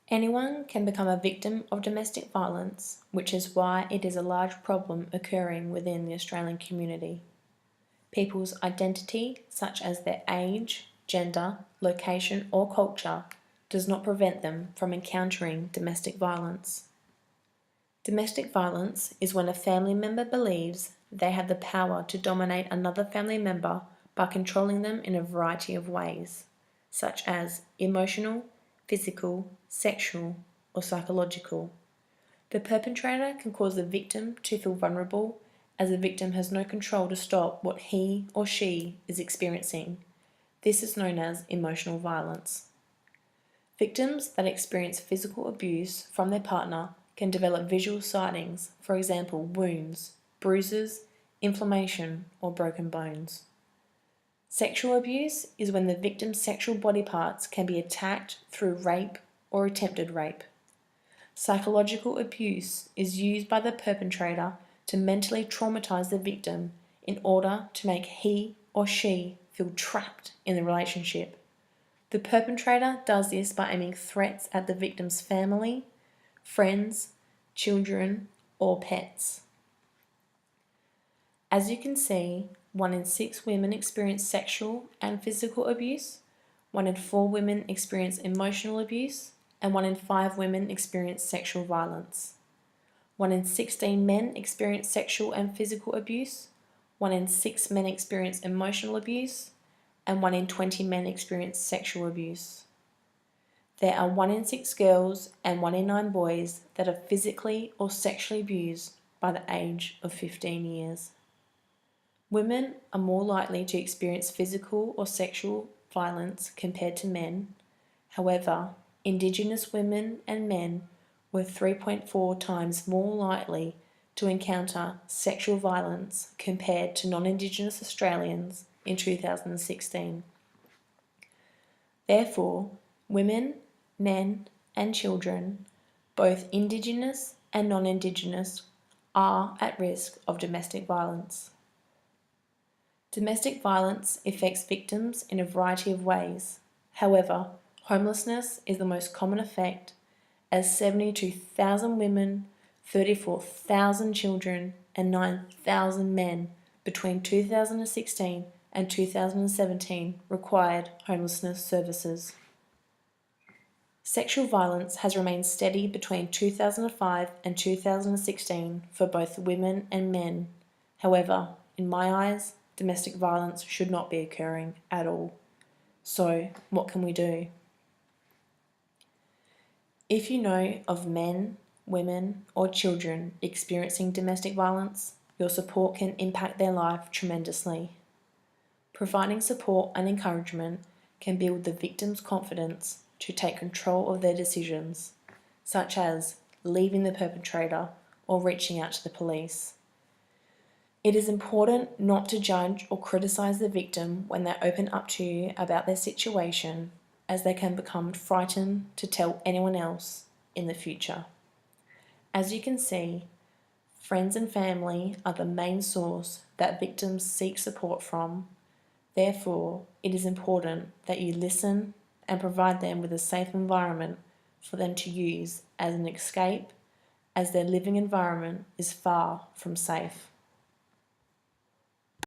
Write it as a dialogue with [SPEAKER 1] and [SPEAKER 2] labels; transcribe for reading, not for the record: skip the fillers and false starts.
[SPEAKER 1] Anyone can become a victim of domestic violence, which is why it is a large problem occurring within the Australian community. People's identity, such as their age, gender, location, or culture, does not prevent them from encountering domestic violence. Domestic violence is when a family member believes they have the power to dominate another family member by controlling them in a variety of ways, such as emotional, physical, sexual, or psychological. The perpetrator can cause the victim to feel vulnerable, as the victim has no control to stop what he or she is experiencing. This is known as emotional violence. Victims that experience physical abuse from their partner can develop visual sightings, for example, wounds, bruises, inflammation, or broken bones. Sexual abuse is when the victim's sexual body parts can be attacked through rape or attempted rape. Psychological abuse is used by the perpetrator to mentally traumatize the victim in order to make he or she feel trapped in the relationship. The perpetrator does this by aiming threats at the victim's family, friends, children, or pets. As you can see, 1 in 6 women experience sexual and physical abuse, 1 in 4 women experience emotional abuse, and 1 in 5 women experience sexual violence. 1 in 16 men experience sexual and physical abuse, 1 in 6 men experience emotional abuse, and 1 in 20 men experience sexual abuse. There are 1 in 6 girls and 1 in 9 boys that are physically or sexually abused by the age of 15 years. Women are more likely to experience physical or sexual violence compared to men. However, Indigenous women and men were 3.4 times more likely to encounter sexual violence compared to non-Indigenous Australians in 2016. Therefore, women, men, and children, both Indigenous and non-Indigenous, are at risk of domestic violence. Domestic violence affects victims in a variety of ways. However, homelessness is the most common effect, as 72,000 women, 34,000 children, and 9,000 men between 2016 and 2017 required homelessness services. Sexual violence has remained steady between 2005 and 2016 for both women and men. However, in my eyes, domestic violence should not be occurring at all. So, what can we do? If you know of men, women, or children experiencing domestic violence, your support can impact their life tremendously. Providing support and encouragement can build the victim's confidence to take control of their decisions, such as leaving the perpetrator or reaching out to the police. It is important not to judge or criticize the victim when they open up to you about their situation, as they can become frightened to tell anyone else in the future. As you can see, friends and family are the main source that victims seek support from. Therefore, it is important that you listen and provide them with a safe environment for them to use as an escape, as their living environment is far from safe.